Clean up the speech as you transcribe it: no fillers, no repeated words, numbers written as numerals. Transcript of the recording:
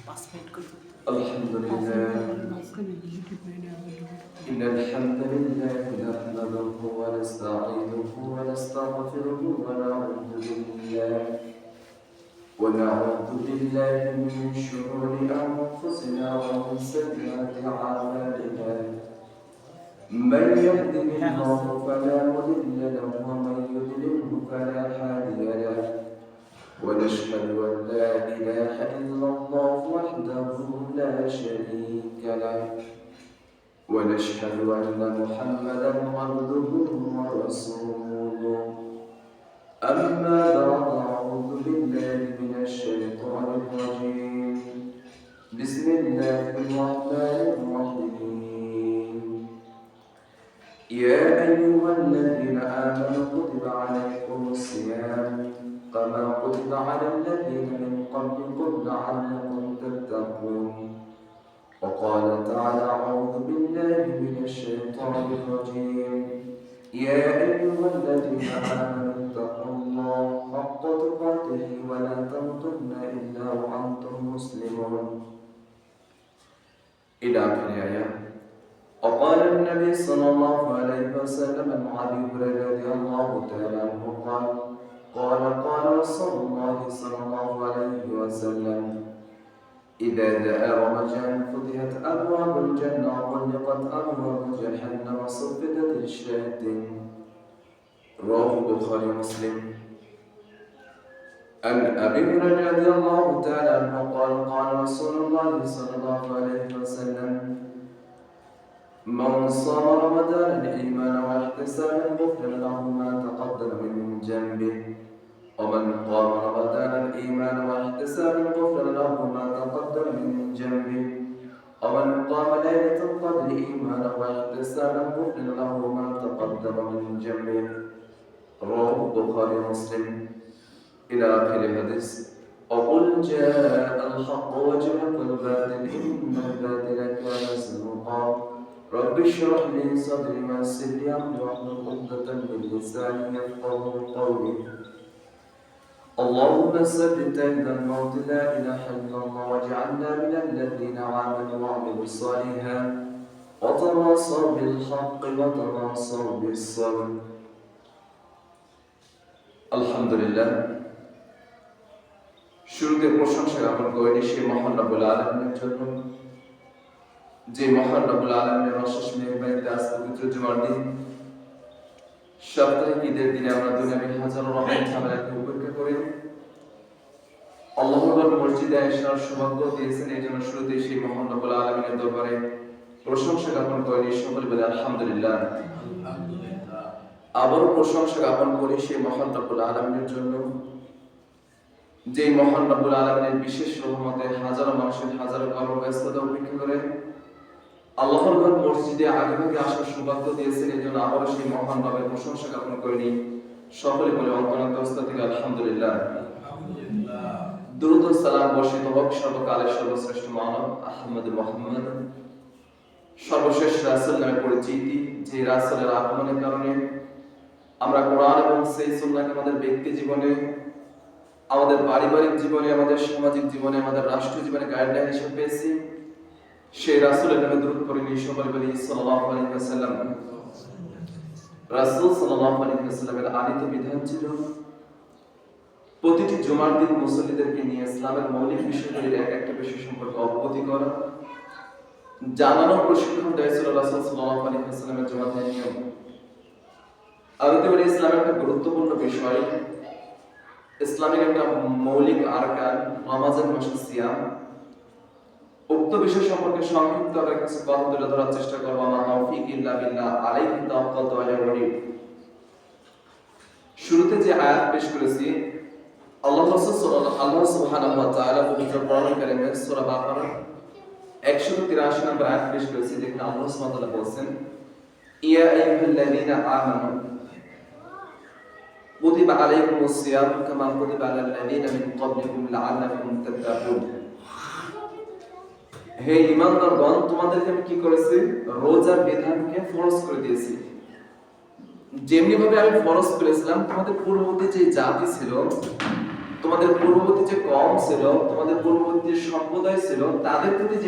الحمد لله إن الحمد لله نحمده ونستعينه ونستغفره ونعوذ بالله من شرور أنفسنا ومن سيئات أعمالنا من يهده الله فلا مضل له ومن يضلله فلا هادي له ونشهد أن لا إله إلا الله وحده لا شريك له ونشهد أن محمدا عبده ورسوله أما بعد أعوذ بالله من الشيطان الرجيم بسم الله الرحمن الرحيم يا أيها الذين آمنوا كتب عليكم الصيام كما كتب على الذين من قبلكم لعلكم تتقون وقال تعالى أعوذ بالله من الشيطان الرجيم يا أيها الذين آمنوا اتقوا الله حق تقاته ولا تموتن إلا وأنتم مسلمون إلى آخر آية وقال النبي صلى الله عليه وسلم عن أبي هريرة رضي الله تعالى عنه قال رسول الله صلى الله عليه وسلم إذا جاء رمضان فتحت أبواب الجنة وغلقت أبواب جهنم وصفدت الشياطين رواه البخاري ومسلم. عن أبي هريرة رضي الله تعالى عنه قال رسول الله صلى الله عليه وسلم من صام رمضان إيمانا واحتسابا غفر له ما تقدم من ذنبه ومن قام رمضان إيمانا واحتسابا غفر له ما تقدم من ذنبه ومن قام ليلة القدر إيمانا واحتسابا غفر له ما تقدم من ذنبه رواه البخاري ومسلم إلى آخر الحديث. وقل جاء الحق وزهق الباطل إن الباطل كان زهوقا رب اشرح لي صدري ويسر لي أمري واحلل عقدة من لساني يفقهوا قولي اللهم ثبت عند الموت لا إله إلا الله واجعلنا من الذين آمنوا وعملوا الصالحات وتواصوا بالحق وتواصوا بالصبر. আলহামদুলিল্লাহ, শুরুতে প্রশংসা জ্ঞাপন করি সেই মহান রব্বুল আলামিনের জন্য, যে মহান রব্বুল আলামিনের অশেষ মেহেরবানিতে আজ পবিত্র জুমার দিন, সাপ্তাহিক ঈদের দিনে আমরা দুনিয়াবি হাজারো রকম ঝামেলাকে উপেক্ষা করে আল্লাহর মসজিদে আসার সৌভাগ্য দিয়েছেন। এই জন্য শুরুতে সেই মহান রব্বুল আলামিনের দরবারে প্রশংসা জ্ঞাপন করি। সকলে বলে আলহামদুলিল্লাহ। আবারও প্রশংসা জ্ঞাপন করি সেই মহান রব্বুল আলামিনের জন্য, যে মহান রব্বুল আলামিনের বিশেষ রহমতে হাজারো মানুষের হাজারো কর্মব্যস্ততা উপেক্ষা করে আল্লাহর ঘর মসজিদে আগেভাগে আসার সৌভাগ্য দিয়েছেন। এই জন্য আবারও সেই মহান রবের প্রশংসা জ্ঞাপন করিনি। সকলে বলে অন্তরান্তস্থ থেকে আলহামদুলিল্লাহ। দুরূদ ও সালাম বর্ষিত হোক সর্বকালের সর্বশ্রেষ্ঠ মানব আহমদ মুহাম্মদ, সর্বশেষ রাসূল নামে পরিচিতি, যে রাসূলের আগমনের কারণে আমরা কোরআন এবং সেই সুন্নাহকে আমাদের ব্যক্তি জীবনে, আমাদের পারিবারিক জীবনে, আমাদের সামাজিক জীবনে, আমাদের রাষ্ট্রীয় জীবনে গাইডলাইন হিসেবে পেয়েছি। সেই রাসূলের নামে দরুদ পড়ি সকলে বলি সাল্লাল্লাহু আলাইহি ওয়াসাল্লাম। রাসূল সাল্লাল্লাহু আলাইহি ওয়াসাল্লামের আদিত বিধান ছিল প্রতিটি জুমার দিন মুসল্লিদেরকে নিয়ে ইসলামের মৌলিক বিষয়গুলির এক একটা বিষয় সম্পর্কে অবগতি করা, জানানো, প্রশিক্ষণ দেয় রাসূল সাল্লাল্লাহু আলাইহি ওয়াসাল্লামের জুমার নিয়ম। আরবিতে ইসলামের একটা গুরুত্বপূর্ণ বিষয়, ইসলামের একটা মৌলিক আরকান নামাজের মাসে সিয়াম। উক্ত বিষয় সম্পর্কে সংক্ষিপ্ত কিছু কথা তুলে ধরার চেষ্টা করব। আমা তাওফীক ইল্লা বিল্লাহ আলাইহি তাওয়াক্কালতু ওয়া ইলাইহি উনীব। শুরুতে যে আয়াত পেশ করেছি, আল্লাহ সুবহানাহু ওয়া তাআলা পবিত্র কোরআন কারীমের সূরা বাকারা 183 নম্বর আয়াত পেশ করেছি। দেখুন আল্লাহ সুবহানাহু ওয়া তাআলা বলেন, ইয়া আইয়ুহাল্লাযীনা আমানু কুতিবা আলাইকুমুস সিয়াম কামা কুতিবা আলাল লাযীনা মিন ক্বাবলিকুম লাআল্লাকুম তাত্তাকুন। হে ঈমানদারগণ, তোমাদেরকে আমি কি করেছি? রোজার বিধানকে ফরজ করে দিয়েছি। যেমনি ভাবে আমি ফরজ করেছিলাম তোমাদের পূর্ববর্তী যে জাতি ছিল তোমাদের পূর্ববর্তী যে কওম ছিল, তোমাদের পূর্ববর্তী যে সম্প্রদায় ছিল, তাদের প্রতি যে